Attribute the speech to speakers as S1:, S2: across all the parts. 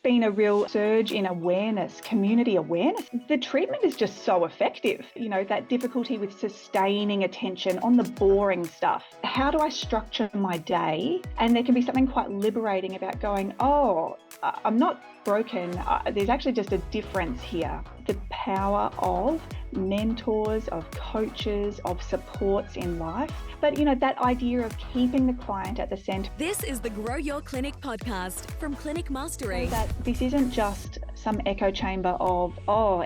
S1: been a real surge in awareness, community awareness. The treatment is just so effective. You know, that difficulty with sustaining attention on the boring stuff. How do I structure my day? And there can be something quite liberating about going, I'm not broken. There's actually just a difference here. The power of mentors, of coaches, of supports in life. But, you know, that idea of keeping the client at the center.
S2: This is the Grow Your Clinic podcast from Clinic Mastery.
S1: That this isn't just some echo chamber of,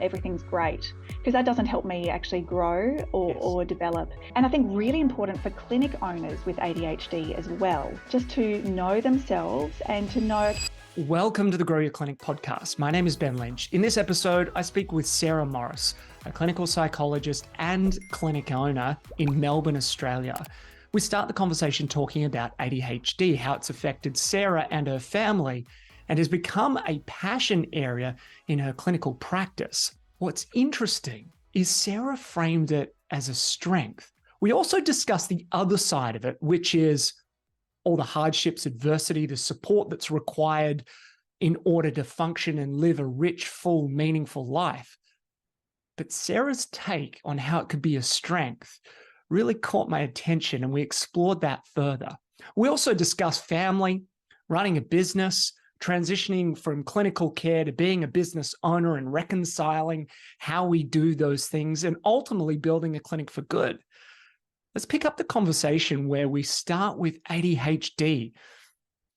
S1: everything's great, because that doesn't help me actually grow or develop. And I think really important for clinic owners with ADHD as well, just to know themselves and to know.
S3: Welcome to the Grow Your Clinic podcast. My name is Ben Lynch. In this episode, I speak with Sarah Morris, a clinical psychologist and clinic owner in Melbourne, Australia. We start the conversation talking about ADHD, how it's affected Sarah and her family, and has become a passion area in her clinical practice. What's interesting is Sarah framed it as a strength. We also discuss the other side of it, which is all the hardships, adversity, the support that's required in order to function and live a rich, full, meaningful life. But Sarah's take on how it could be a strength really caught my attention, and we explored that further. We also discussed family, running a business, transitioning from clinical care to being a business owner and reconciling how we do those things and ultimately building a clinic for good. Let's pick up the conversation where we start with ADHD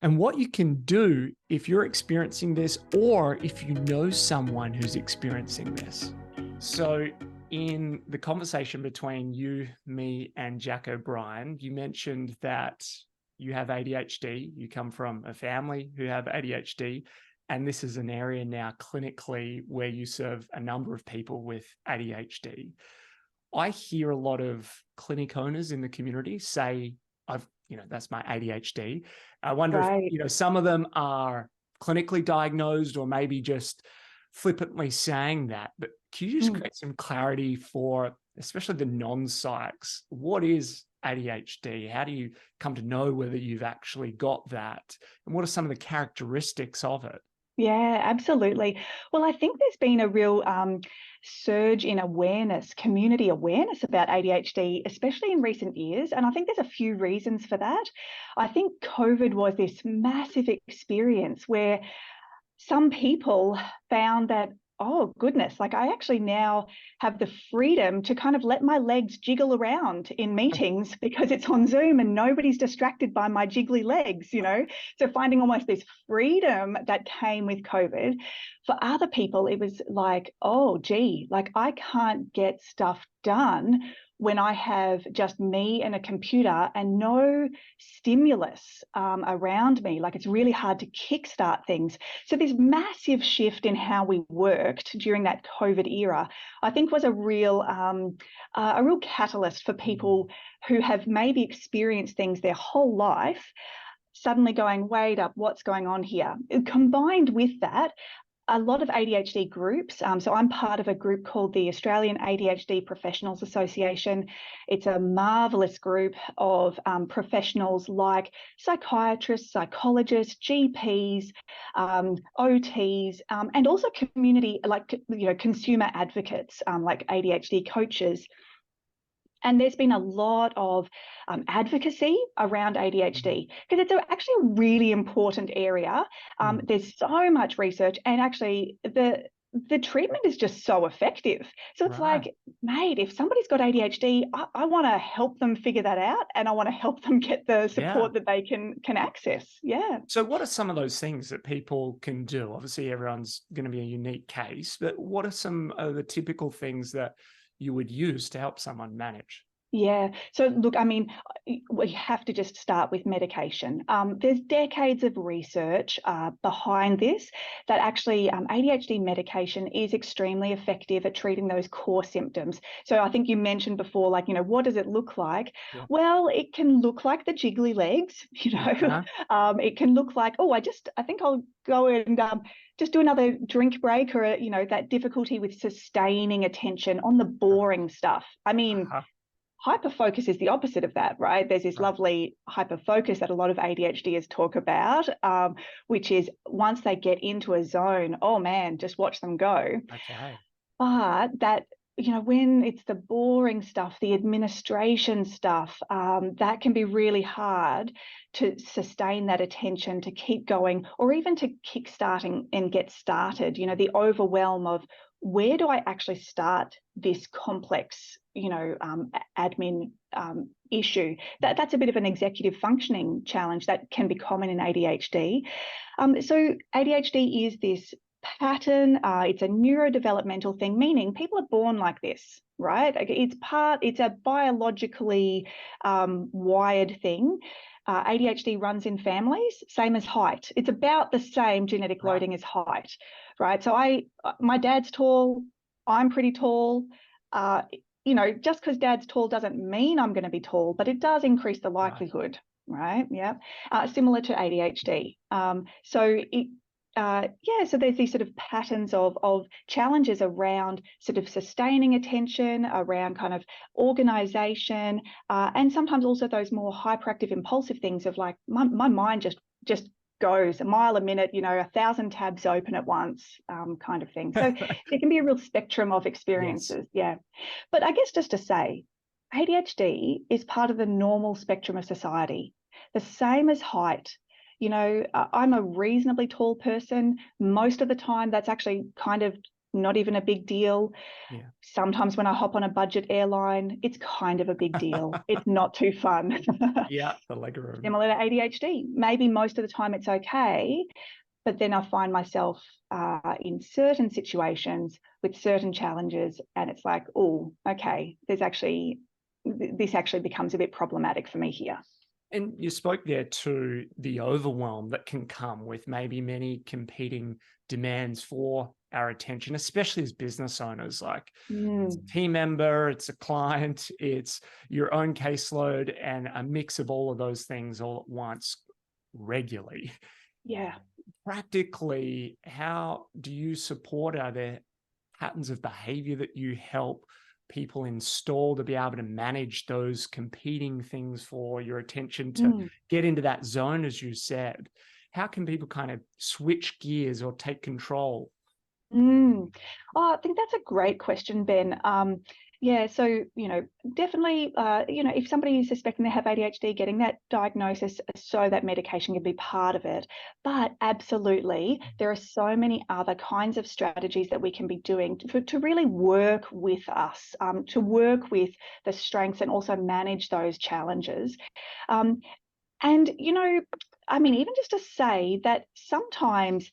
S3: and what you can do if you're experiencing this or if you know someone who's experiencing this. So in the conversation between you, me, and Jack O'Brien, you mentioned that you have ADHD, you come from a family who have ADHD, and this is an area now clinically where you serve a number of people with ADHD. I hear a lot of clinic owners in the community say, that's my ADHD. I wonder if, some of them are clinically diagnosed or maybe just flippantly saying that. But can you just create some clarity for, especially the non-psychs? What is ADHD? How do you come to know whether you've actually got that? And what are some of the characteristics of it?
S1: Yeah, absolutely. Well, I think there's been a real surge in awareness, community awareness about ADHD, especially in recent years. And I think there's a few reasons for that. I think COVID was this massive experience where some people found that, oh goodness, like I actually now have the freedom to kind of let my legs jiggle around in meetings because it's on Zoom and nobody's distracted by my jiggly legs, So finding almost this freedom that came with COVID. For other people, it was like, like I can't get stuff done when I have just me and a computer and no stimulus around me. Like it's really hard to kickstart things. So this massive shift in how we worked during that COVID era, I think was a real catalyst for people who have maybe experienced things their whole life, suddenly going, wait up, what's going on here? Combined with that, a lot of ADHD groups. So I'm part of a group called the Australian ADHD Professionals Association. It's a marvelous group of professionals like psychiatrists, psychologists, GPs, OTs, and also community, consumer advocates, like ADHD coaches. And there's been a lot of advocacy around ADHD because it's actually a really important area. There's so much research, and actually the treatment is just so effective. So it's like, mate, if somebody's got ADHD, I want to help them figure that out, and I want to help them get the support that they can access. Yeah.
S3: So what are some of those things that people can do? Obviously, everyone's going to be a unique case, but what are some of the typical things that you would use to help someone manage?
S1: Yeah. So look, I mean, we have to just start with medication. There's decades of research behind this that actually ADHD medication is extremely effective at treating those core symptoms. So I think you mentioned before, what does it look like? Yeah. Well, it can look like the jiggly legs, It can look like, I think I'll go and just do another drink break, or, that difficulty with sustaining attention on the boring stuff. I mean, Hyperfocus is the opposite of that, right? There's this lovely hyperfocus that a lot of ADHDers talk about, which is once they get into a zone, oh man, just watch them go.
S3: Okay.
S1: But that, when it's the boring stuff, the administration stuff, that can be really hard to sustain that attention, to keep going, or even to kick-starting and get started. The overwhelm of where do I actually start this complex, admin issue? That's a bit of an executive functioning challenge that can be common in ADHD. So ADHD is this pattern. It's a neurodevelopmental thing, meaning people are born like this, right? It's a biologically wired thing. ADHD runs in families, same as height. It's about the same genetic loading as height, right? So my dad's tall, I'm pretty tall. Just because dad's tall doesn't mean I'm going to be tall, but it does increase the likelihood, right? Yeah. Similar to ADHD. So there's these sort of patterns of challenges around sort of sustaining attention, around kind of organization, and sometimes also those more hyperactive, impulsive things of like my mind just goes a mile a minute, 1,000 tabs open at once, kind of thing. So there can be a real spectrum of experiences. Yes. Yeah. But I guess just to say, ADHD is part of the normal spectrum of society, the same as height. I'm a reasonably tall person. Most of the time, that's actually kind of not even a big deal.
S3: Yeah.
S1: Sometimes when I hop on a budget airline, it's kind of a big deal. It's not too fun.
S3: Yeah, the leg room.
S1: Similar to ADHD. Maybe most of the time it's okay, but then I find myself in certain situations with certain challenges, and it's like, oh, okay, this actually becomes a bit problematic for me here.
S3: And you spoke there to the overwhelm that can come with maybe many competing demands for our attention, especially as business owners. Like it's a team member, it's a client, it's your own caseload, and a mix of all of those things all at once regularly.
S1: Yeah.
S3: Practically, how do you support? Are there patterns of behavior that you help people install to be able to manage those competing things for your attention to get into that zone, as you said? How can people kind of switch gears or take control?
S1: Oh, I think that's a great question, Ben. So, definitely, if somebody is suspecting they have ADHD, getting that diagnosis so that medication can be part of it. But absolutely, there are so many other kinds of strategies that we can be doing to really work with us, to work with the strengths and also manage those challenges. Even just to say that sometimes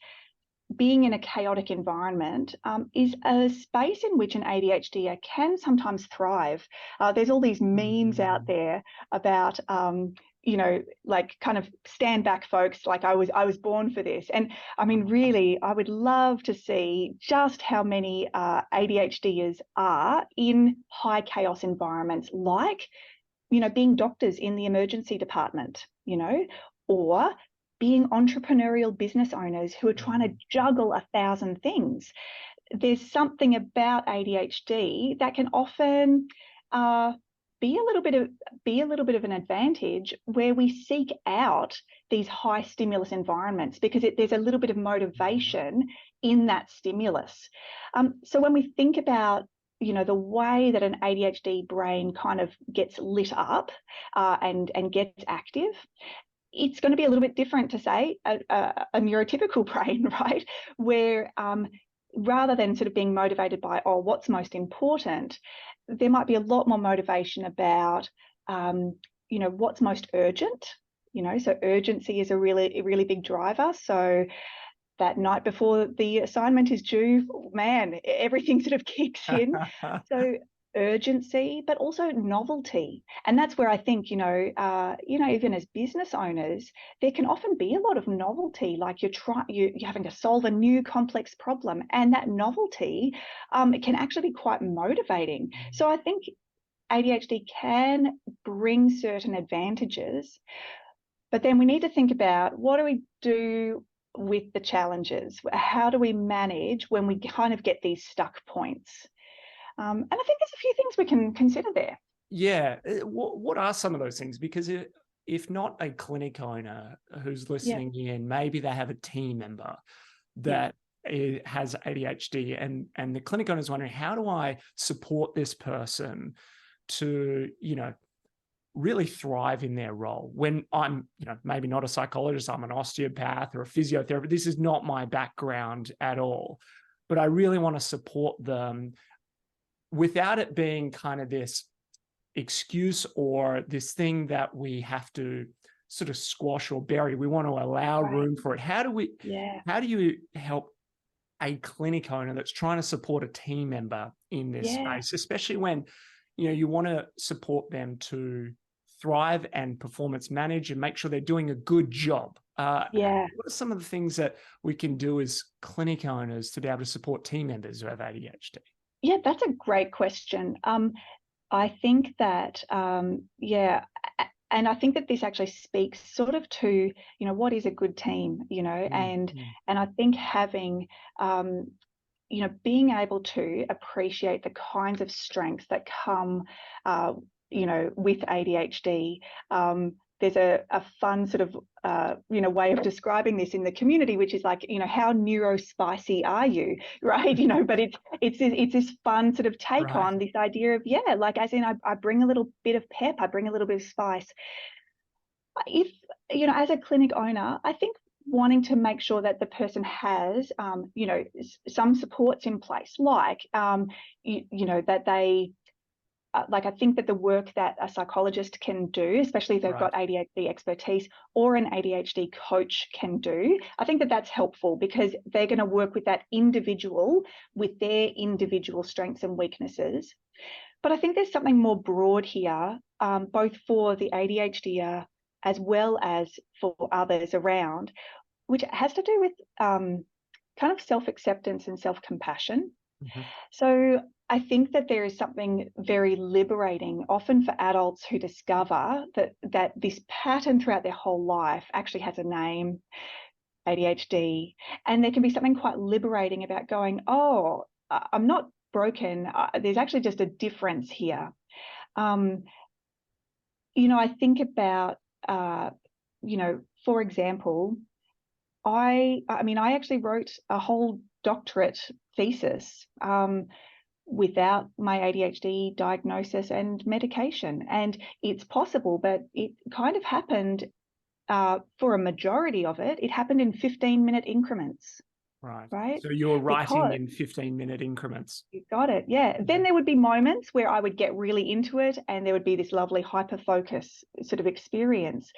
S1: being in a chaotic environment is a space in which an ADHDer can sometimes thrive. There's all these memes out there about, like kind of stand back, folks, like I was born for this. And I mean, really, I would love to see just how many ADHDers are in high chaos environments, like, being doctors in the emergency department, or being entrepreneurial business owners who are trying to juggle 1,000 things. There's something about ADHD that can often be a little bit of an advantage where we seek out these high stimulus environments because there's a little bit of motivation in that stimulus. So when we think about the way that an ADHD brain kind of gets lit up and gets active, it's going to be a little bit different to, say, a neurotypical brain, right? Where rather than sort of being motivated by, what's most important, there might be a lot more motivation about, what's most urgent. So urgency is a really big driver. So that night before the assignment is due, man, everything sort of kicks in. So urgency, but also novelty. And that's where I think, even as business owners, there can often be a lot of novelty, like you're having to solve a new complex problem. And that novelty it can actually be quite motivating. So I think ADHD can bring certain advantages, but then we need to think about what do we do with the challenges? How do we manage when we kind of get these stuck points? And I think there's a few things we can consider there.
S3: Yeah. What are some of those things? Because if not a clinic owner who's listening in, maybe they have a team member that has ADHD, and the clinic owner is wondering, how do I support this person to, really thrive in their role when I'm, maybe not a psychologist, I'm an osteopath or a physiotherapist. This is not my background at all, but I really want to support them without it being kind of this excuse or this thing that we have to sort of squash or bury. We want to allow room for it. How do you help a clinic owner that's trying to support a team member in this space, especially when, you want to support them to thrive and performance manage and make sure they're doing a good job? What are some of the things that we can do as clinic owners to be able to support team members who have ADHD?
S1: Yeah, that's a great question. I think that, and I think that this actually speaks sort of to, what is a good team, and I think having, being able to appreciate the kinds of strengths that come, with ADHD. There's a fun sort of, way of describing this in the community, which is like, how neurospicy are you, right? But it's this fun sort of take on this idea of, like, as in I bring a little bit of pep, I bring a little bit of spice. If, as a clinic owner, I think wanting to make sure that the person has, some supports in place, like, that they, like, I think that the work that a psychologist can do, especially if they've got ADHD expertise, or an ADHD coach can do, I think that that's helpful, because they're going to work with that individual with their individual strengths and weaknesses. But I think there's something more broad here, both for the ADHDer as well as for others around, which has to do with kind of self-acceptance and self-compassion. So I think that there is something very liberating, often for adults who discover that this pattern throughout their whole life actually has a name, ADHD, and there can be something quite liberating about going, oh, I'm not broken. There's actually just a difference here. I think about, for example, I actually wrote a whole doctorate thesis without my ADHD diagnosis and medication. And it's possible, but it kind of happened, for a majority of it, it happened in 15-minute increments. Right.
S3: So you're writing in 15-minute increments.
S1: You got it. Yeah. Then there would be moments where I would get really into it and there would be this lovely hyper-focus sort of experience.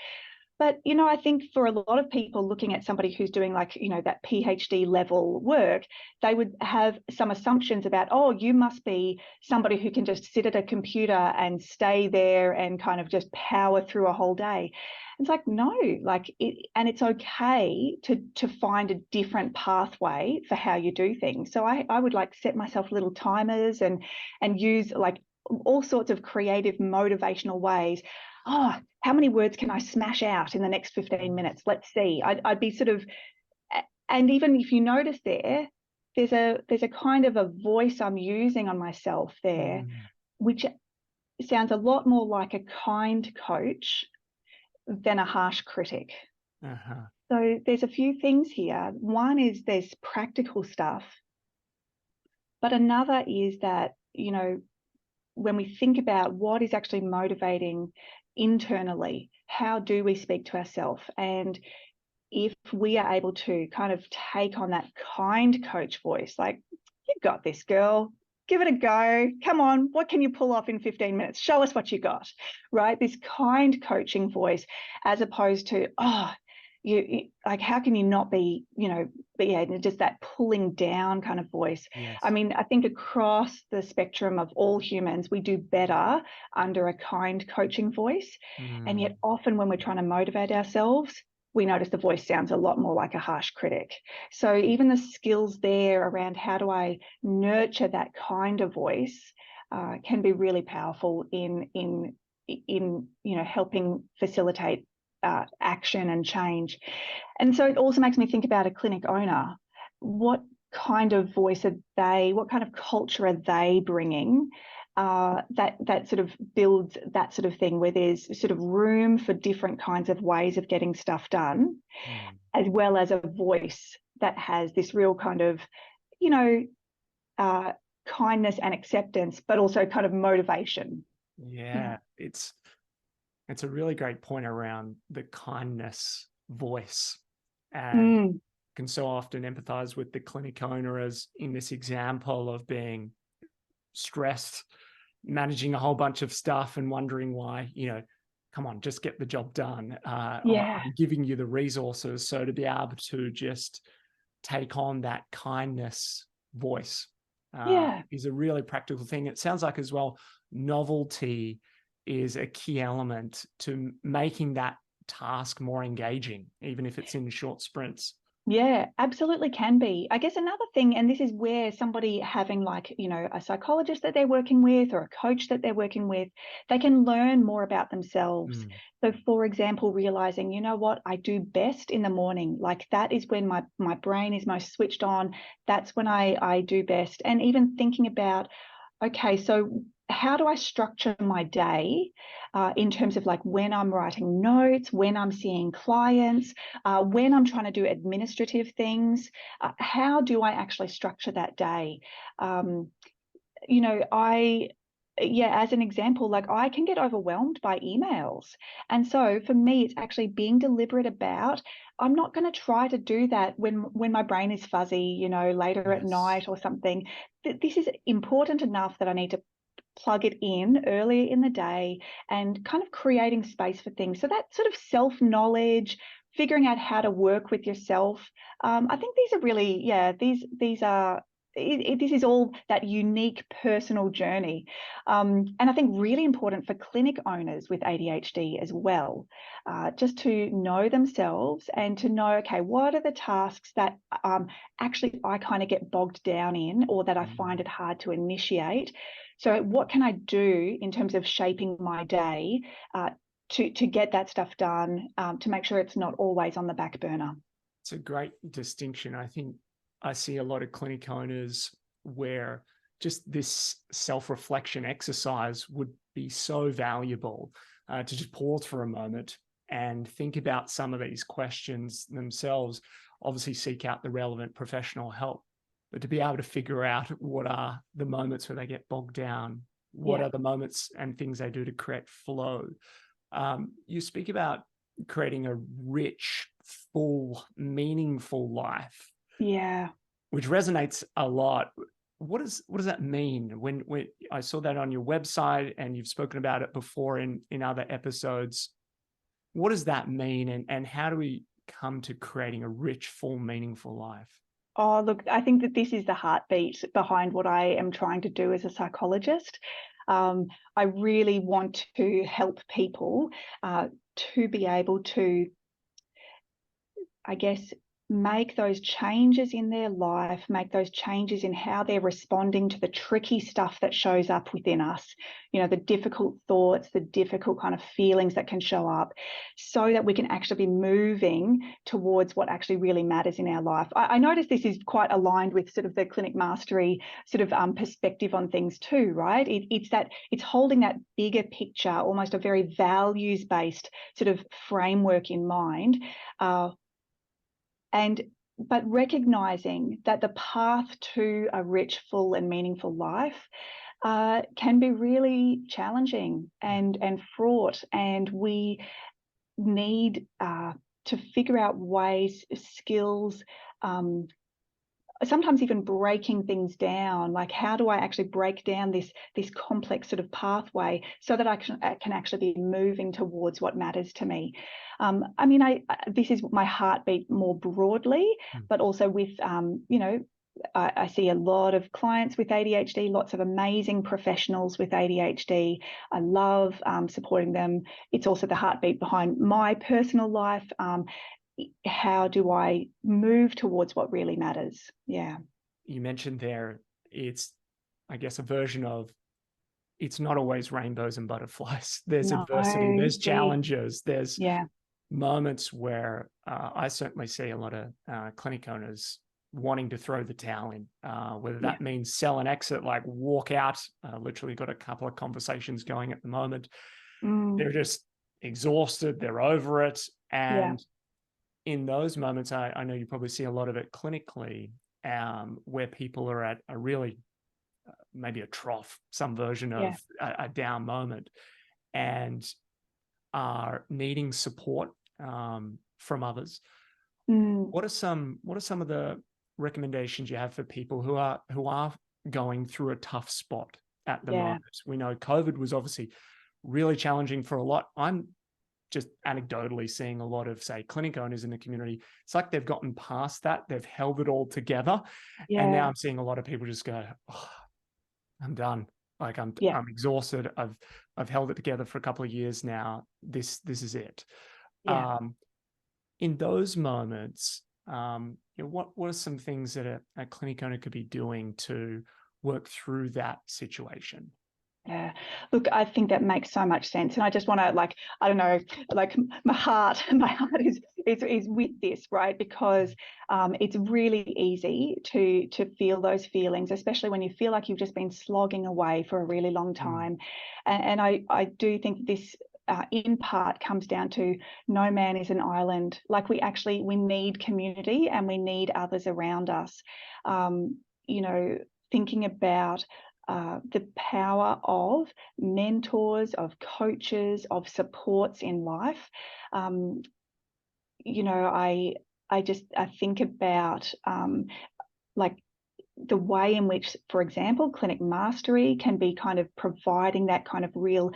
S1: But, I think for a lot of people looking at somebody who's doing, like, that PhD level work, they would have some assumptions about, oh, you must be somebody who can just sit at a computer and stay there and kind of just power through a whole day. It's like, no, and it's okay to find a different pathway for how you do things. So I would set myself little timers and use all sorts of creative motivational ways. Oh, how many words can I smash out in the next 15 minutes? Let's see. I'd be sort of, and even if you notice there's a kind of a voice I'm using on myself there, which sounds a lot more like a kind coach than a harsh critic. So there's a few things here. One is there's practical stuff, but another is that, when we think about what is actually motivating internally, how do we speak to ourselves? And if we are able to kind of take on that kind coach voice, like, you got this, girl, give it a go. Come on, what can you pull off in 15 minutes? Show us what you got, right? This kind coaching voice, as opposed to, oh, you how can you not be, just that pulling down kind of voice. Yes. I mean, I think across the spectrum of all humans, we do better under a kind coaching voice. And yet often when we're trying to motivate ourselves, we notice the voice sounds a lot more like a harsh critic. So even the skills there around how do I nurture that kind of voice can be really powerful in helping facilitate action and change. And so it also makes me think about a clinic owner. What kind of voice are they, what kind of culture are they bringing that sort of builds that sort of thing where there's sort of room for different kinds of ways of getting stuff done, as well as a voice that has this real kind of, kindness and acceptance, but also kind of motivation.
S3: Yeah, it's a really great point around the kindness voice, and can so often empathize with the clinic owner as in this example of being stressed, managing a whole bunch of stuff and wondering why, come on, just get the job done. I'm giving you the resources. So to be able to just take on that kindness voice is a really practical thing. It sounds like as well, novelty is a key element to making that task more engaging, even if it's in short sprints.
S1: Yeah, absolutely can be. I guess another thing, and this is where somebody having a psychologist that they're working with or a coach that they're working with, they can learn more about themselves. So for example, realizing, you know what, I do best in the morning. Like that is when my brain is most switched on. That's when I do best. And even thinking about, okay, so how do I structure my day in terms of like when I'm writing notes, when I'm seeing clients, when I'm trying to do administrative things, how do I actually structure that day? As an example, like I can get overwhelmed by emails. And so for me, it's actually being deliberate about, I'm not going to try to do that when my brain is fuzzy, later at night or something. This is important enough that I need to plug it in earlier in the day and kind of creating space for things. So that sort of self-knowledge, figuring out how to work with yourself. I think these are really, these are, this is all that unique personal journey. And I think really important for clinic owners with ADHD as well, just to know themselves and to know, okay, what are the tasks that actually I kind of get bogged down in or that I find it hard to initiate. So what can I do in terms of shaping my day to get that stuff done, to make sure it's not always on the back burner?
S3: It's a great distinction. I think I see a lot of clinic owners where just this self-reflection exercise would be so valuable to just pause for a moment and think about some of these questions themselves, obviously seek out the relevant professional help. But to be able to figure out what are the moments where they get bogged down, what are the moments and things they do to create flow. You speak about creating a rich, full, meaningful life.
S1: Yeah.
S3: Which resonates a lot. What does that mean? When I saw that on your website and you've spoken about it before in other episodes, what does that mean? And how do we come to creating a rich, full, meaningful life?
S1: Oh, look, I think that this is the heartbeat behind what I am trying to do as a psychologist. I really want to help people to be able to, I guess, make those changes in their life, make those changes in how they're responding to the tricky stuff that shows up within us, the difficult thoughts, the difficult kind of feelings that can show up, so that we can actually be moving towards what actually really matters in our life. I notice this is quite aligned with sort of the clinic mastery sort of perspective on things too, right? It's holding that bigger picture, almost a very values-based sort of framework in mind. But recognizing that the path to a rich, full and meaningful life can be really challenging and fraught, and we need to figure out ways, skills, sometimes even breaking things down, like how do I actually break down this complex sort of pathway so that I can actually be moving towards what matters to me. This is my heartbeat more broadly, but also with, I see a lot of clients with ADHD, lots of amazing professionals with ADHD. I love supporting them. It's also the heartbeat behind my personal life. How do I move towards what really matters? Yeah.
S3: You mentioned there, it's, I guess, a version of, it's not always rainbows and butterflies. There's adversity, there's challenges, there's moments where I certainly see a lot of clinic owners wanting to throw the towel in, whether that means sell and exit, like walk out. Literally got a couple of conversations going at the moment. They're just exhausted, they're over it. And in those moments, I know you probably see a lot of it clinically, where people are at a really, maybe a trough, some version of a down moment, and are needing support from others. What are some of the recommendations you have for people who are going through a tough spot at the moment? We know COVID was obviously really challenging for a lot. I'm just anecdotally seeing a lot of, say, clinic owners in the community. It's like they've gotten past that. They've held it all together. And now I'm seeing a lot of people just go, oh, I'm done. Like I'm exhausted. I've held it together for a couple of years now. This is it. In those moments, what are some things that a clinic owner could be doing to work through that situation?
S1: Yeah, look, I think that makes so much sense, and I just want to, I don't know, my heart is with this, right? Because it's really easy to feel those feelings, especially when you feel like you've just been slogging away for a really long time, and I do think this. In part comes down to no man is an island. Like we need community and we need others around us. Thinking about the power of mentors, of coaches, of supports in life. I think about the way in which, for example, Clinic Mastery can be kind of providing that kind of real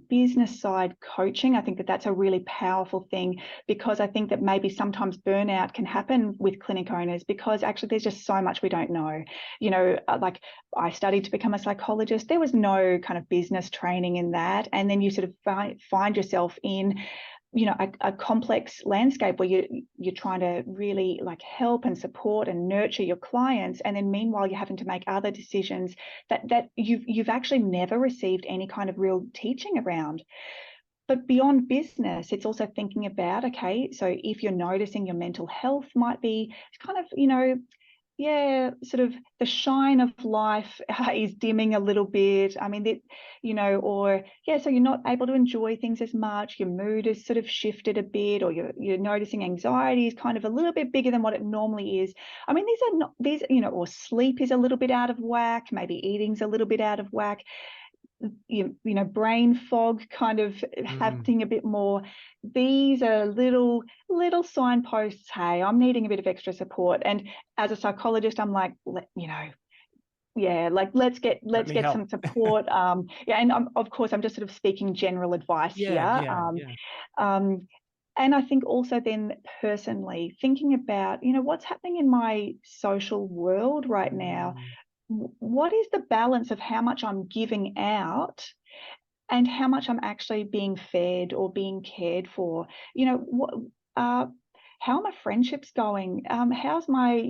S1: business side coaching. I think that that's a really powerful thing, because I think that maybe sometimes burnout can happen with clinic owners because actually there's just so much we don't know. Like I studied to become a psychologist. There was no kind of business training in that. And then you sort of find yourself in a complex landscape where you're trying to really help and support and nurture your clients, and then meanwhile you're having to make other decisions that you've actually never received any kind of real teaching around. But beyond business, it's also thinking about, okay, so if you're noticing your mental health might be kind of, sort of the shine of life is dimming a little bit. I mean, so you're not able to enjoy things as much. Your mood is sort of shifted a bit, or you're noticing anxiety is kind of a little bit bigger than what it normally is. I mean, or sleep is a little bit out of whack. Maybe eating's a little bit out of whack. Brain fog kind of happening a bit more. These are little signposts. Hey, I'm needing a bit of extra support. And as a psychologist, I'm like, let's get some support. And of course, I'm just sort of speaking general advice here. And I think also then personally thinking about, what's happening in my social world right now. What is the balance of how much I'm giving out and how much I'm actually being fed or being cared for? How are my friendships going? How's my,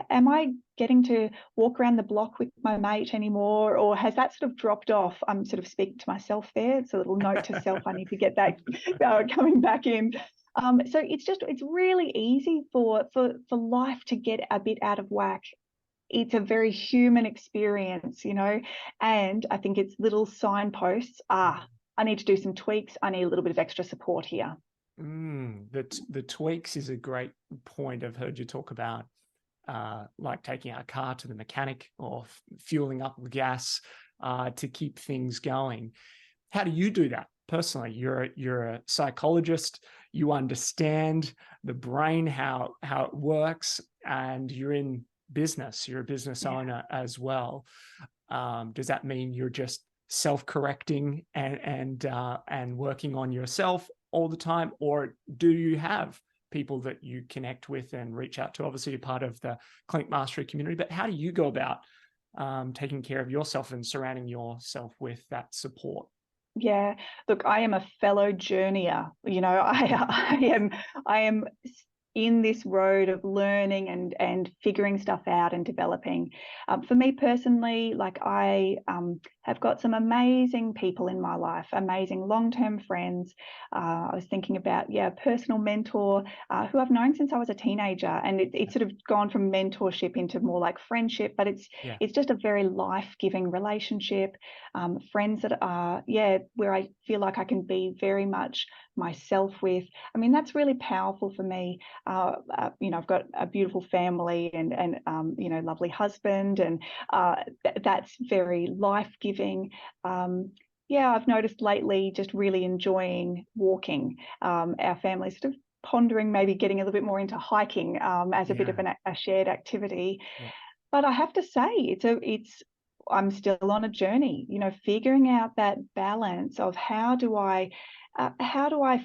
S1: am I getting to walk around the block with my mate anymore, or has that sort of dropped off? I'm sort of speaking to myself there. It's a little note to self. I need to get that coming back in. So it's really easy for life to get a bit out of whack. It's a very human experience, and I think it's little signposts. I need to do some tweaks. I need a little bit of extra support here.
S3: The tweaks is a great point. I've heard you talk about like taking our car to the mechanic or fueling up with gas to keep things going. How do you do that personally? You're a psychologist. You understand the brain, how it works, and you're in business. You're a business owner as well. Does that mean you're just self-correcting and working on yourself all the time, or do you have people that you connect with and reach out to? Obviously, you're part of the Clinic Mastery community, but how do you go about taking care of yourself and surrounding yourself with that support?
S1: Yeah, look, I am a fellow journeyer. I am in this road of learning and figuring stuff out and developing. For me personally, I have got some amazing people in my life, amazing long-term friends. I was thinking about, a personal mentor who I've known since I was a teenager, and it's sort of gone from mentorship into more like friendship, but it's just a very life-giving relationship. Friends that are, where I feel like I can be very much myself with. I mean, that's really powerful for me. I've got a beautiful family and lovely husband, and that's very life-giving. I've noticed lately just really enjoying walking. Our family's sort of pondering maybe getting a little bit more into hiking as a bit of a shared activity. Yeah. But I have to say, I'm still on a journey, figuring out that balance of how do I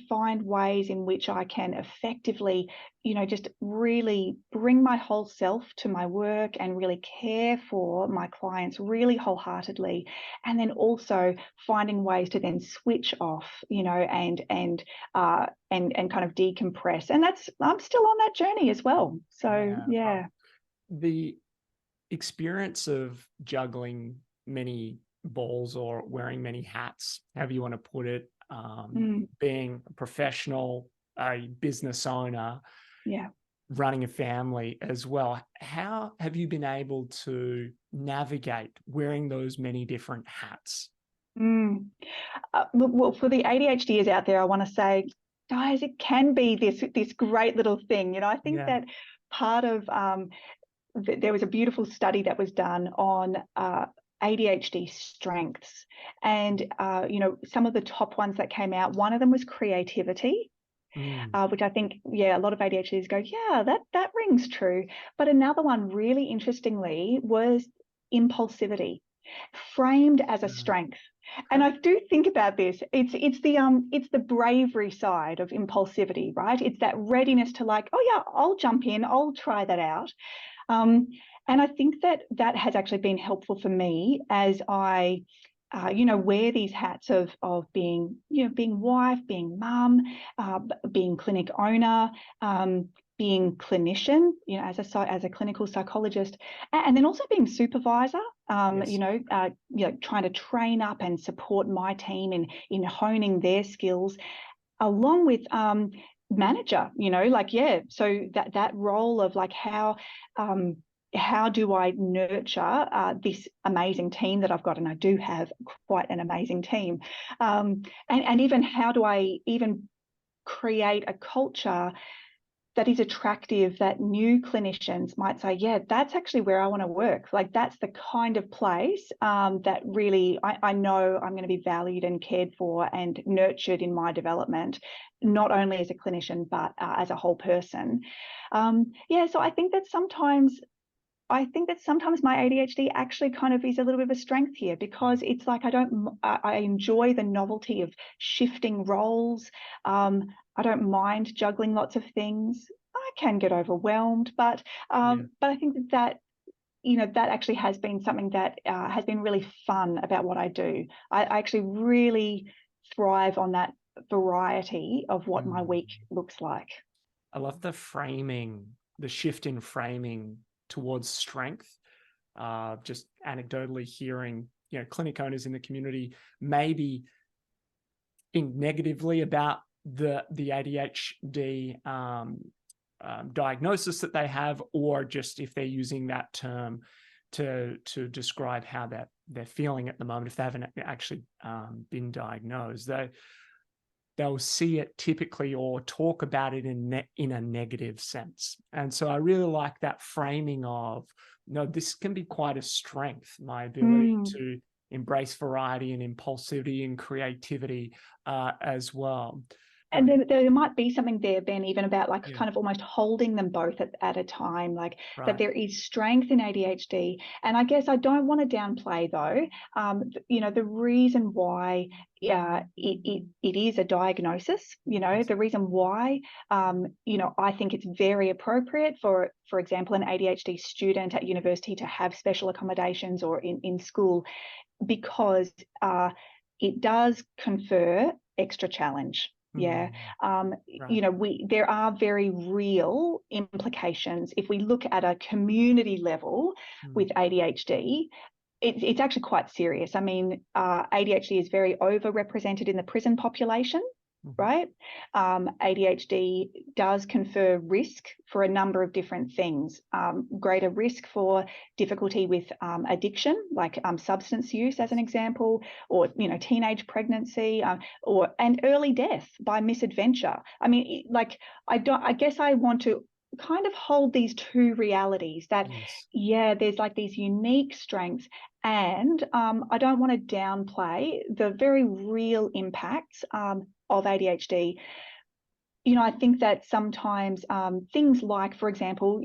S1: find ways in which I can effectively, just really bring my whole self to my work and really care for my clients really wholeheartedly, and then also finding ways to then switch off, and kind of decompress. And I'm still on that journey as well. So
S3: the experience of juggling many balls or wearing many hats, however you want to put it, being a professional, a business owner, running a family as well. How have you been able to navigate wearing those many different hats?
S1: Well, for the ADHDers out there, I want to say, guys, it can be this great little thing. I think that part of there was a beautiful study that was done on ADHD strengths, and some of the top ones that came out, one of them was creativity, which I think a lot of ADHDs go, that rings true. But another one really interestingly was impulsivity, framed as a strength. And I do think about this. It's the bravery side of impulsivity, right? It's that readiness to I'll jump in, I'll try that out. And I think that has actually been helpful for me as I, wear these hats of being, being wife, being mum, being clinic owner, being clinician, as a clinical psychologist, and then also being supervisor. Trying to train up and support my team in honing their skills, along with manager. So that role of how do I nurture this amazing team that I've got, and I do have quite an amazing team, and even how do I even create a culture that is attractive, that new clinicians might say, that's actually where I want to work. That's the kind of place that really I know I'm going to be valued and cared for and nurtured in my development, not only as a clinician, but as a whole person. So I think that sometimes my ADHD actually kind of is a little bit of a strength here, because it's like I enjoy the novelty of shifting roles. I don't mind juggling lots of things. I can get overwhelmed, but I think that actually has been something that has been really fun about what I do. I actually really thrive on that variety of what my week looks like.
S3: I love the shift in framing towards strength. Just anecdotally hearing, clinic owners in the community maybe think negatively about the ADHD diagnosis that they have, or just if they're using that term to describe how they're feeling at the moment, if they haven't actually been diagnosed, they'll see it typically or talk about it in a negative sense. And so I really like that framing of, this can be quite a strength, my ability to embrace variety and impulsivity and creativity as well.
S1: And then there might be something there, Ben, even about kind of almost holding them both at a time, that there is strength in ADHD. And I guess I don't want to downplay, though, the reason why it is a diagnosis, the reason why, I think it's very appropriate for example, an ADHD student at university to have special accommodations or in school, because it does confer extra challenge. There are very real implications if we look at a community level with ADHD. it's actually quite serious. I mean, ADHD is very overrepresented in the prison population, right? ADHD does confer risk for a number of different things. Greater risk for difficulty with addiction, like substance use, as an example, or teenage pregnancy, and early death by misadventure. I mean, like I guess I want to kind of hold these two realities that, there's like these unique strengths, and I don't want to downplay the very real impacts of ADHD. I think that sometimes things like, for example,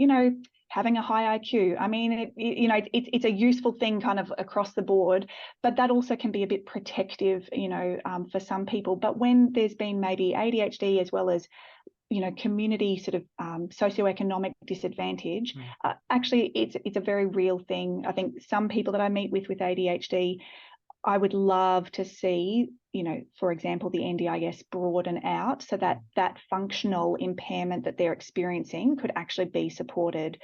S1: having a high IQ. I mean, it's a useful thing kind of across the board, but that also can be a bit protective, for some people. But when there's been maybe ADHD as well as community sort of socioeconomic disadvantage, actually it's a very real thing. I think some people that I meet with ADHD, I would love to see, for example, the NDIS broaden out so that that functional impairment that they're experiencing could actually be supported,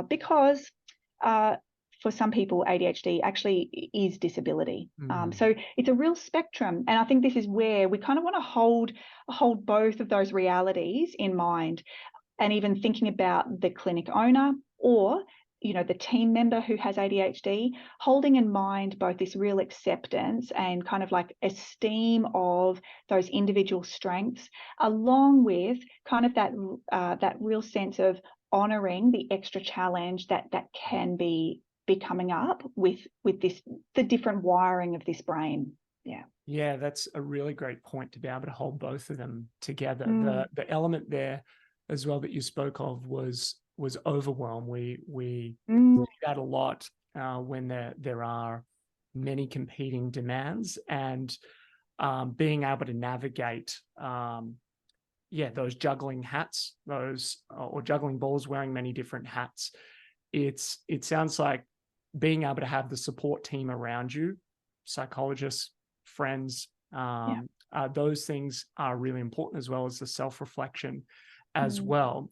S1: because for some people, ADHD actually is disability. So it's a real spectrum. And I think this is where we kind of want to hold both of those realities in mind, and even thinking about the clinic owner or the team member who has ADHD, holding in mind both this real acceptance and kind of like esteem of those individual strengths, along with kind of that real sense of honouring the extra challenge that can be coming up with the different wiring of this brain.
S3: Yeah, that's a really great point, to be able to hold both of them together. The element there as well that you spoke of was overwhelm. We see that a lot when there are many competing demands, and being able to navigate those juggling hats, or juggling balls, wearing many different hats. It sounds like being able to have the support team around you, psychologists, friends, those things are really important, as well as the self-reflection as well.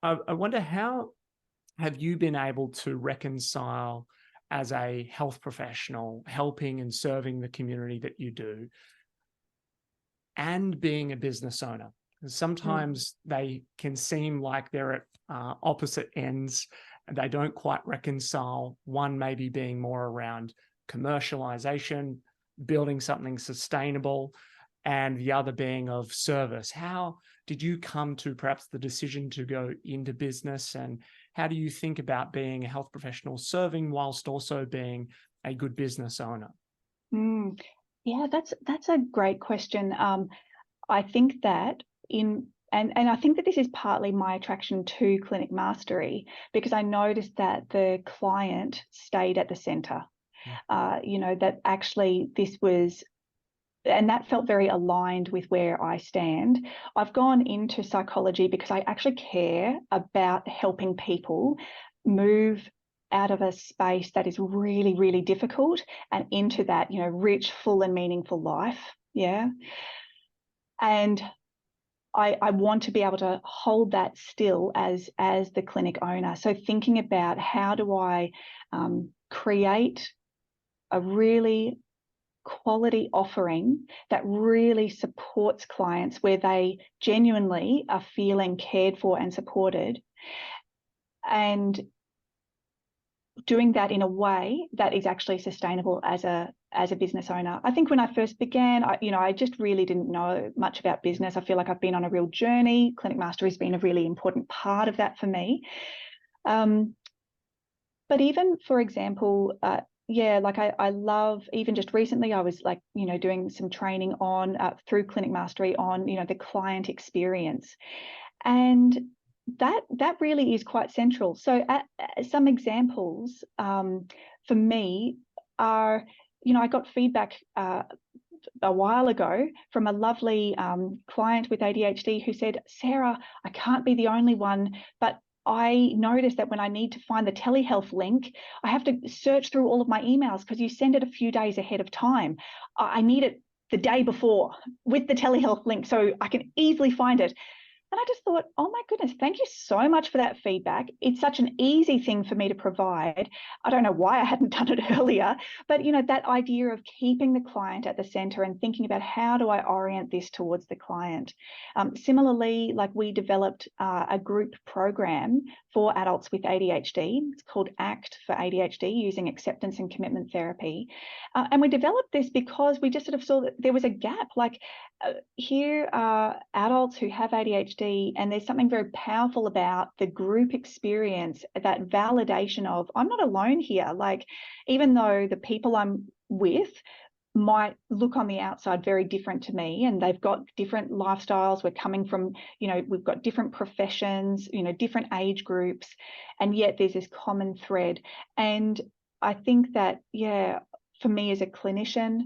S3: I wonder, how have you been able to reconcile, as a health professional, helping and serving the community that you do, and being a business owner? Because sometimes they can seem like they're at opposite ends, and they don't quite reconcile. One maybe being more around commercialization, building something sustainable, and the other being of service. How did you come to perhaps the decision to go into business, and how do you think about being a health professional serving whilst also being a good business owner?
S1: Yeah, that's a great question. I think that and I think that this is partly my attraction to Clinic Mastery, because I noticed that the client stayed at the centre. That actually this was, and that felt very aligned with where I stand. I've gone into psychology because I actually care about helping people move out of a space that is really, really difficult and into that, rich, full and meaningful life. Yeah. And I want to be able to hold that still as the clinic owner. So thinking about, how do I create a really quality offering that really supports clients, where they genuinely are feeling cared for and supported, and doing that in a way that is actually sustainable as a business owner. I think when I first began, I just really didn't know much about business. I feel like I've been on a real journey. Clinic Mastery has been a really important part of that for me. But even, for example, I love, even just recently, I was doing some training on through Clinic Mastery on the client experience, and that really is quite central. So some examples for me are, I got feedback a while ago from a lovely client with ADHD who said, "Sarah, I can't be the only one, but I noticed that when I need to find the telehealth link, I have to search through all of my emails because you send it a few days ahead of time. I need it the day before with the telehealth link so I can easily find it." And I just thought, oh my goodness, thank you so much for that feedback. It's such an easy thing for me to provide. I don't know why I hadn't done it earlier, but that idea of keeping the client at the center and thinking about how do I orient this towards the client. Similarly, like we developed a group program for adults with ADHD. It's called ACT for ADHD, using acceptance and commitment therapy. And we developed this because we just sort of saw that there was a gap. Like here are adults who have ADHD, and there's something very powerful about the group experience, that validation of, I'm not alone here. Like, even though the people I'm with might look on the outside very different to me, and they've got different lifestyles, we're coming from, we've got different professions, different age groups, and yet there's this common thread. And I think that, for me as a clinician,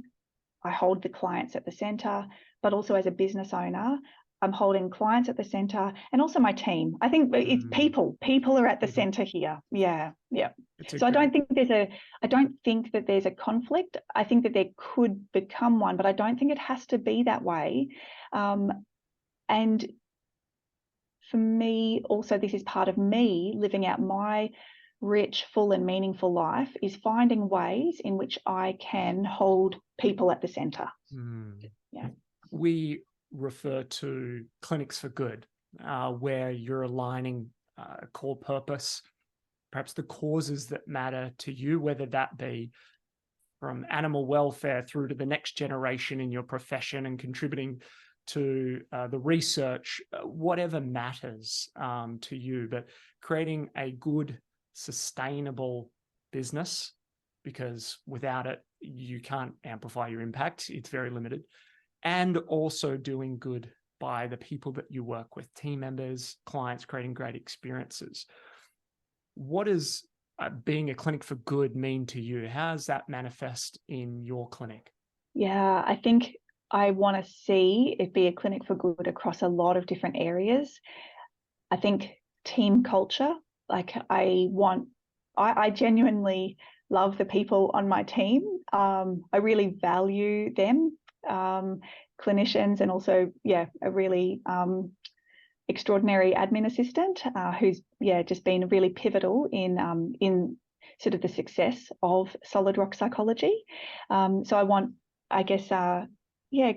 S1: I hold the clients at the center, but also as a business owner, I'm holding clients at the center, and also my team. I think it's people. People are at the center here. Yeah. So I don't think that there's a conflict. I think that there could become one, but I don't think it has to be that way. And for me, also, this is part of me living out my rich, full and meaningful life, is finding ways in which I can hold people at the center.
S3: Yeah. We refer to clinics for good, where you're aligning core purpose, perhaps the causes that matter to you, whether that be from animal welfare through to the next generation in your profession and contributing to the research, whatever matters to you, but creating a good, sustainable business, because without it, you can't amplify your impact. It's very limited. And also doing good by the people that you work with, team members, clients, creating great experiences. What does being a clinic for good mean to you? How does that manifest in your clinic?
S1: Yeah, I think I want to see it be a clinic for good across a lot of different areas. I think team culture, like I genuinely love the people on my team. I really value them, clinicians, and also, a really extraordinary admin assistant who's just been really pivotal in sort of the success of Solid Rock Psychology. So I want, I guess,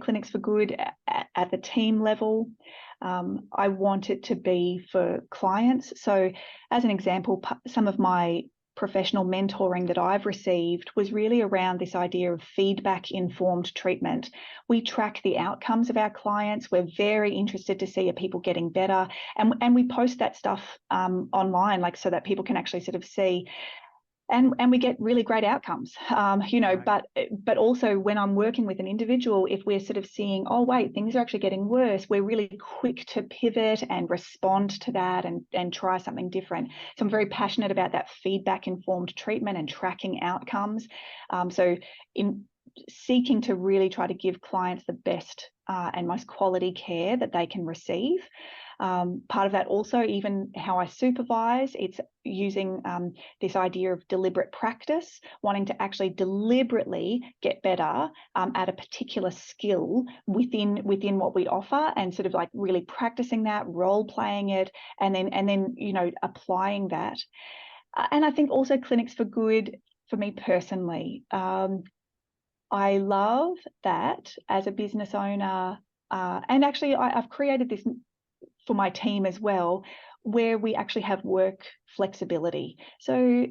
S1: clinics for good at the team level. I want it to be for clients. So as an example, some of my professional mentoring that I've received was really around this idea of feedback-informed treatment. We track the outcomes of our clients. We're very interested to see, are people getting better? And we post that stuff online, like, so that people can actually sort of see. And we get really great outcomes, right. But also when I'm working with an individual, if we're sort of seeing, oh, wait, things are actually getting worse, we're really quick to pivot and respond to that and try something different. So I'm very passionate about that feedback-informed treatment and tracking outcomes. So in seeking to really try to give clients the best and most quality care that they can receive. Part of that also, even how I supervise, it's using this idea of deliberate practice, wanting to actually deliberately get better at a particular skill within what we offer, and sort of like really practicing that, role playing it, and then applying that. And I think also clinics for good, for me personally, I love that as a business owner, and actually I've created this for my team as well, where we actually have work flexibility. So,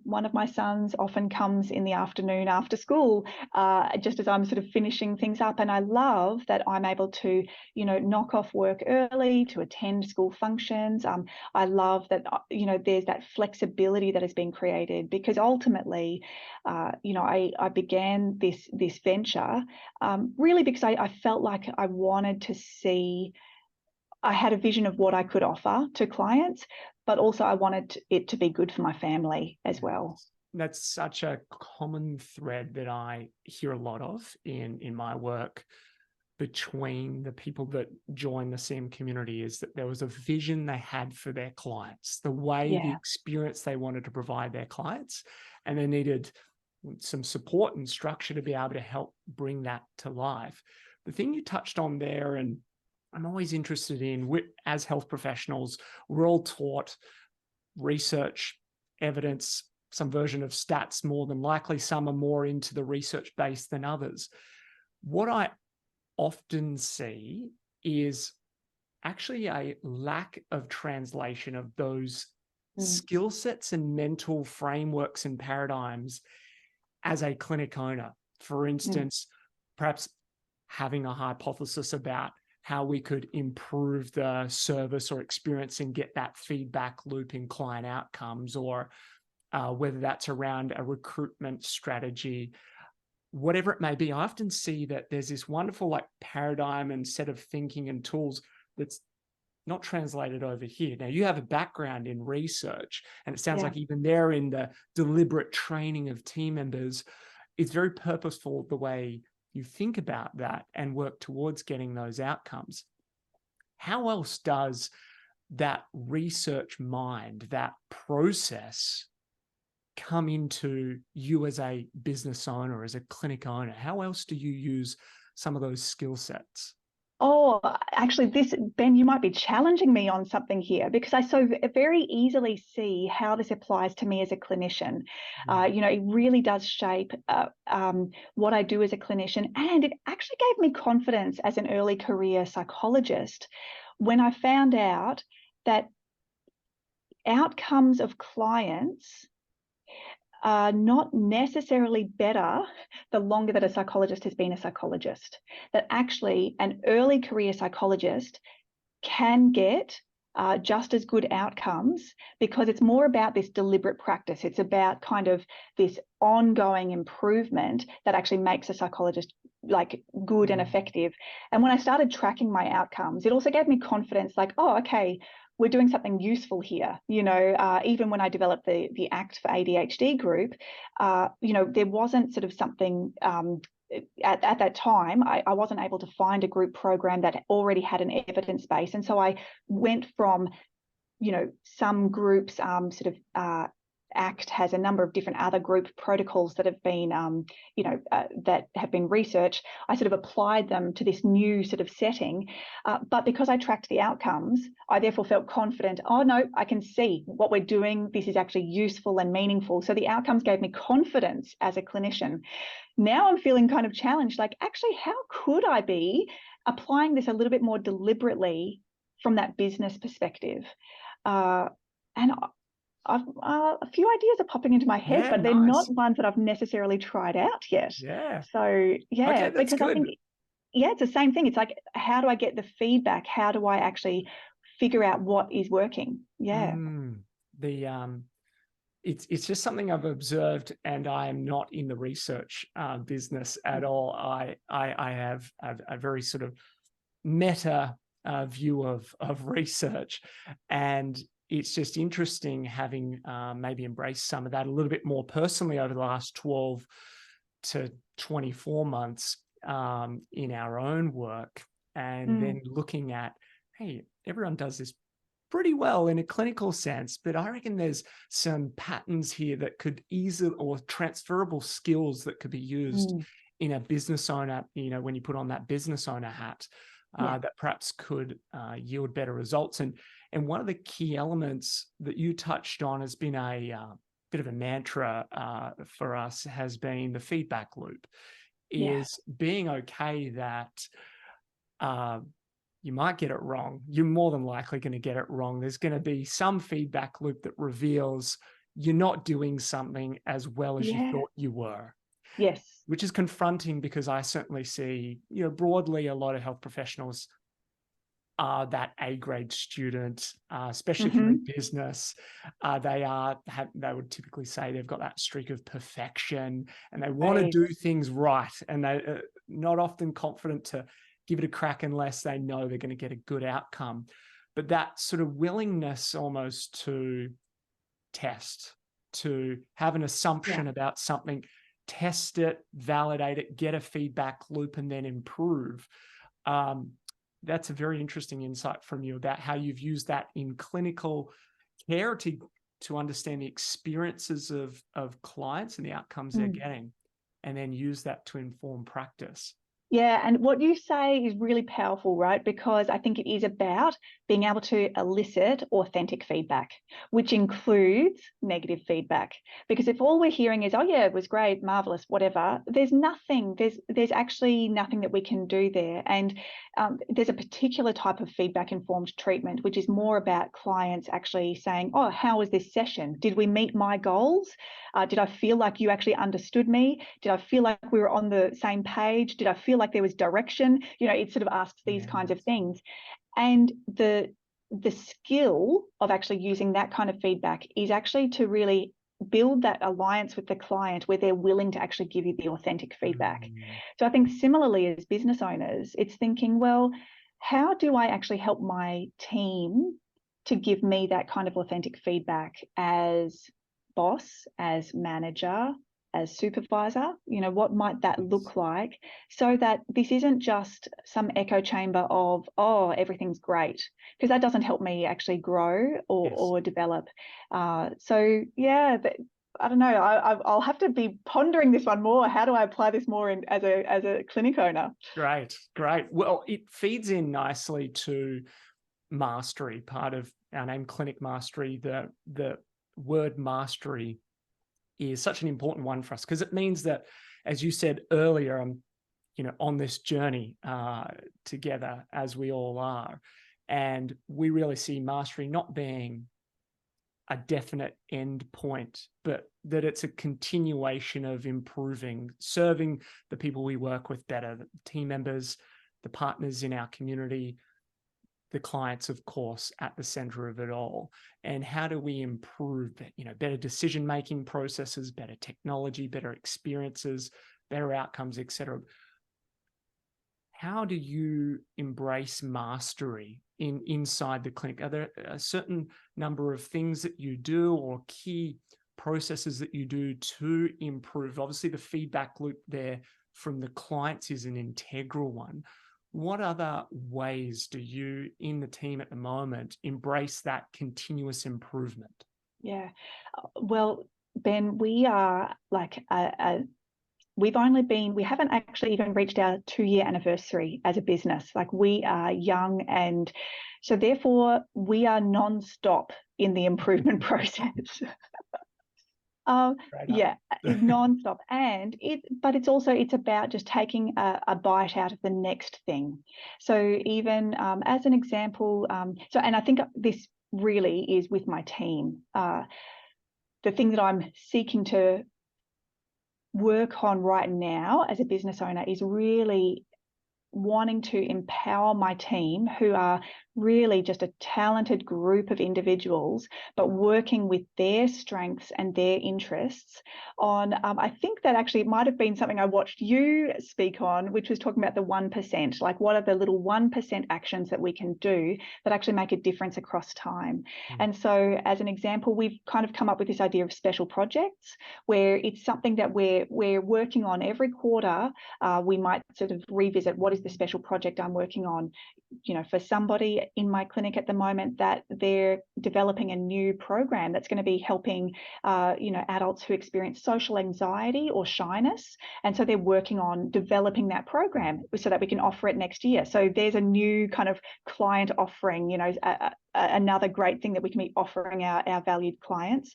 S1: one of my sons often comes in the afternoon after school, just as I'm sort of finishing things up. And I love that I'm able to, knock off work early to attend school functions. I love that, there's that flexibility that has been created, because ultimately, I began this venture really because I felt like I wanted to see, I had a vision of what I could offer to clients, but also I wanted it to be good for my family as well.
S3: That's such a common thread that I hear a lot of in my work between the people that join the SIM community, is that there was a vision they had for their clients, the way, the experience they wanted to provide their clients, and they needed some support and structure to be able to help bring that to life. The thing you touched on there, and I'm always interested in, as health professionals, we're all taught research, evidence, some version of stats more than likely. Some are more into the research base than others. What I often see is actually a lack of translation of those skill sets and mental frameworks and paradigms as a clinic owner. For instance, perhaps having a hypothesis about how we could improve the service or experience and get that feedback loop in client outcomes, or whether that's around a recruitment strategy, whatever it may be. I often see that there's this wonderful paradigm and set of thinking and tools that's not translated over here. Now, you have a background in research, and it sounds like even there in the deliberate training of team members, it's very purposeful the way you think about that and work towards getting those outcomes. How else does that research mind, that process, come into you as a business owner, as a clinic owner? How else do you use some of those skill sets?
S1: Oh, actually, Ben, you might be challenging me on something here, because I so very easily see how this applies to me as a clinician. It really does shape what I do as a clinician. And it actually gave me confidence as an early career psychologist when I found out that outcomes of clients are not necessarily better the longer that a psychologist has been a psychologist. That actually an early career psychologist can get just as good outcomes, because it's more about this deliberate practice. It's about kind of this ongoing improvement that actually makes a psychologist good and effective. And when I started tracking my outcomes, it also gave me confidence, oh, okay, we're doing something useful here. Even when I developed the ACT for ADHD group, there wasn't sort of something at that time, I wasn't able to find a group program that already had an evidence base. And so I went from, some groups ACT has a number of different other group protocols that have been, that have been researched. I sort of applied them to this new sort of setting. But because I tracked the outcomes, I therefore felt confident. Oh, no, I can see what we're doing. This is actually useful and meaningful. So the outcomes gave me confidence as a clinician. Now I'm feeling kind of challenged, actually, how could I be applying this a little bit more deliberately from that business perspective? And a few ideas are popping into my head, but they're not ones that I've necessarily tried out yet.
S3: Yeah.
S1: So,
S3: okay, that's
S1: because
S3: good.
S1: I think, it's the same thing. It's how do I get the feedback? How do I actually figure out what is working? Yeah.
S3: It's just something I've observed, and I am not in the research business at all. I have a very sort of meta view of research, and it's just interesting having maybe embraced some of that a little bit more personally over the last 12 to 24 months in our own work, and then looking at, hey, everyone does this pretty well in a clinical sense, but I reckon there's some patterns here that could easily, or transferable skills that could be used in a business owner, when you put on that business owner hat, that perhaps could yield better results. And one of the key elements that you touched on has been a bit of a mantra for us, has been the feedback loop, is being okay that you might get it wrong. You're more than likely going to get it wrong. There's going to be some feedback loop that reveals you're not doing something as well as you thought you were.
S1: Yes.
S3: Which is confronting, because I certainly see, broadly, a lot of health professionals are that A-grade student, especially if you're in business. They would typically say they've got that streak of perfection, and they want to do things right, and they're not often confident to give it a crack unless they know they're going to get a good outcome. But that sort of willingness almost to test, to have an assumption about something, test it, validate it, get a feedback loop, and then improve. That's a very interesting insight from you about how you've used that in clinical care to understand the experiences of clients and the outcomes they're getting, and then use that to inform practice.
S1: Yeah, and what you say is really powerful, right? Because I think it is about being able to elicit authentic feedback, which includes negative feedback. Because if all we're hearing is, oh yeah, it was great, marvelous, whatever, there's actually nothing that we can do there. And there's a particular type of feedback informed treatment, which is more about clients actually saying, oh, how was this session? Did we meet my goals? Did I feel like you actually understood me? Did I feel like we were on the same page? Did I feel like there was direction? It sort of asks these kinds of things. And the skill of actually using that kind of feedback is actually to really build that alliance with the client where they're willing to actually give you the authentic feedback. So I think similarly as business owners, it's thinking, well, how do I actually help my team to give me that kind of authentic feedback as boss, as manager, as supervisor? What might that look like, so that this isn't just some echo chamber of, oh, everything's great, because that doesn't help me actually grow or develop. So yeah, I don't know. I'll have to be pondering this one more. How do I apply this more as a clinic owner?
S3: Great. Well, it feeds in nicely to mastery, part of our name, Clinic Mastery. The word mastery is such an important one for us, because it means that, as you said earlier, on this journey together, as we all are, and we really see mastery not being a definite end point, but that it's a continuation of improving, serving the people we work with better, the team members, the partners in our community, the clients, of course, at the center of it all. And how do we improve, better decision-making processes, better technology, better experiences, better outcomes, etc. How do you embrace mastery inside the clinic? Are there a certain number of things that you do or key processes that you do to improve? Obviously, the feedback loop there from the clients is an integral one. What other ways do you, in the team at the moment, embrace that continuous improvement?
S1: Yeah, well, Ben, we are like we haven't actually even reached our 2-year anniversary as a business. Like, we are young, and so therefore we are non-stop in the improvement process. Yeah, non-stop. But it's about just taking a bite out of the next thing. So even as an example, and I think this really is with my team. The thing that I'm seeking to work on right now as a business owner is really wanting to empower my team, who are really just a talented group of individuals, but working with their strengths and their interests on, I think that actually it might have been something I watched you speak on, which was talking about the 1%, like what are the little 1% actions that we can do that actually make a difference across time. And so as an example, we've kind of come up with this idea of special projects, where it's something that we're working on every quarter. We might sort of revisit, what is the special project I'm working on? For somebody in my clinic at the moment, that they're developing a new program that's going to be helping adults who experience social anxiety or shyness, and so they're working on developing that program so that we can offer it next year. So there's a new kind of client offering, another great thing that we can be offering our valued clients.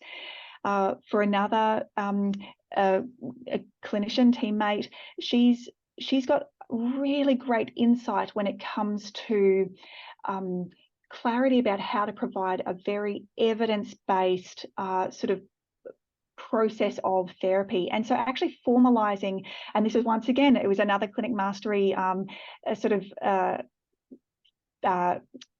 S1: For another a clinician teammate, she's got really great insight when it comes to clarity about how to provide a very evidence-based sort of process of therapy. And so actually formalizing, and this is once again, it was another Clinic Mastery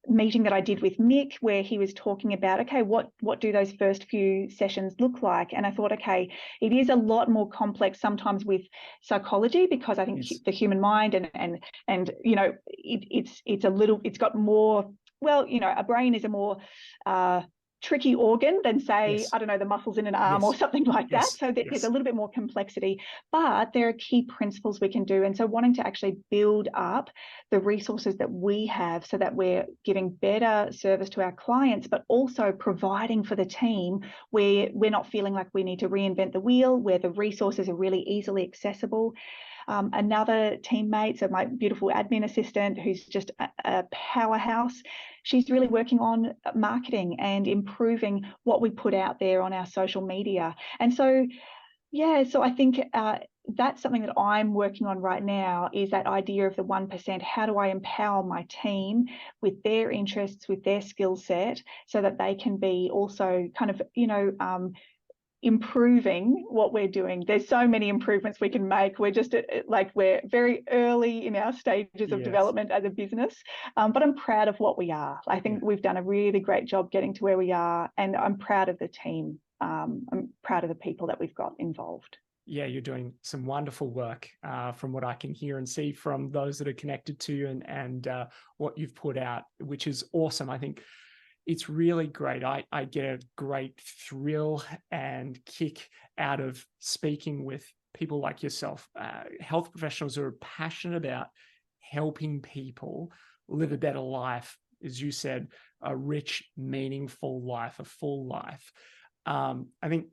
S1: meeting that I did with Mick, where he was talking about, okay, what do those first few sessions look like? And I thought, okay, it is a lot more complex sometimes with psychology, because I think the human mind and it's got more, a brain is a more tricky organ than, say,
S3: Yes.
S1: I don't know, the muscles in an arm or something like that. So there's a little bit more complexity, but there are key principles we can do. And so wanting to actually build up the resources that we have so that we're giving better service to our clients, but also providing for the team where we're not feeling like we need to reinvent the wheel, where the resources are really easily accessible. Another teammate, so my beautiful admin assistant, who's just a powerhouse, she's really working on marketing and improving what we put out there on our social media. And so, so I think that's something that I'm working on right now, is that idea of the 1%. How do I empower my team with their interests, with their skill set, so that they can be also kind of, improving what we're doing. There's so many improvements we can make. We're just we're very early in our stages of development as a business, but I'm proud of what we are. I think we've done a really great job getting to where we are, and I'm proud of the team. I'm proud of the people that we've got involved.
S3: Yeah, you're doing some wonderful work from what I can hear and see from those that are connected to you and what you've put out, which is awesome. I think it's really great. I get a great thrill and kick out of speaking with people like yourself, health professionals who are passionate about helping people live a better life, as you said, a rich, meaningful life, a full life. I think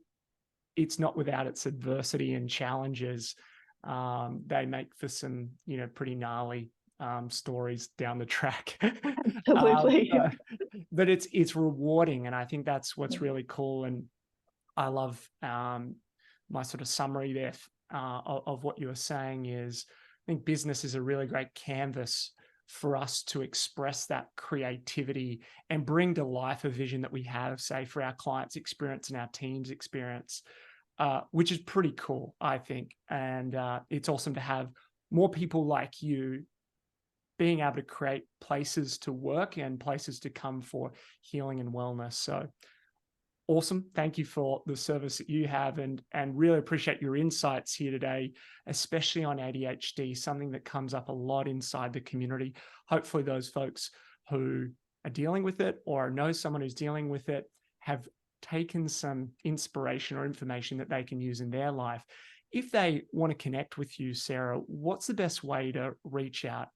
S3: it's not without its adversity and challenges. They make for some, pretty gnarly stories down the track.
S1: Absolutely.
S3: But it's rewarding, and I think that's what's really cool. And I love my sort of summary there of what you were saying is, I think business is a really great canvas for us to express that creativity and bring to life a vision that we have, say, for our clients' experience and our team's experience, which is pretty cool, I think. And it's awesome to have more people like you being able to create places to work and places to come for healing and wellness. So awesome. Thank you for the service that you have, and really appreciate your insights here today, especially on ADHD, something that comes up a lot inside the community. Hopefully those folks who are dealing with it or know someone who's dealing with it have taken some inspiration or information that they can use in their life. If they want to connect with you, Sarah, what's the best way to reach out?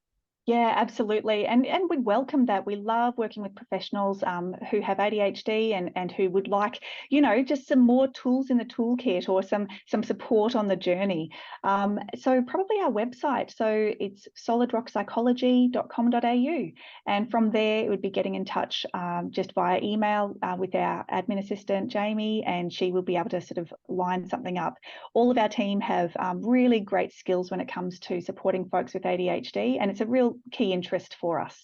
S1: Yeah, absolutely. And we welcome that. We love working with professionals who have ADHD and who would like, just some more tools in the toolkit or some support on the journey. So probably our website. So it's solidrockpsychology.com.au. And from there, it would be getting in touch just via email with our admin assistant, Jamie, and she will be able to sort of line something up. All of our team have really great skills when it comes to supporting folks with ADHD, and it's a real key interest for us.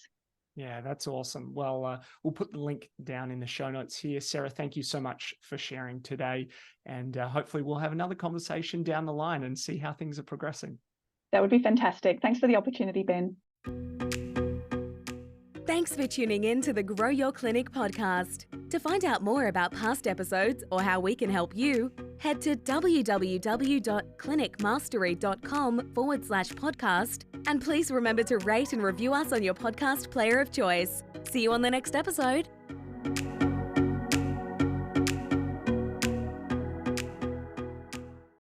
S3: Yeah, that's awesome. Well, we'll put the link down in the show notes here. Sarah, thank you so much for sharing today. And hopefully we'll have another conversation down the line and see how things are progressing.
S1: That would be fantastic. Thanks for the opportunity, Ben.
S2: Thanks for tuning in to the Grow Your Clinic podcast. To find out more about past episodes or how we can help you, head to www.clinicmastery.com/podcast. And please remember to rate and review us on your podcast player of choice. See you on the next episode.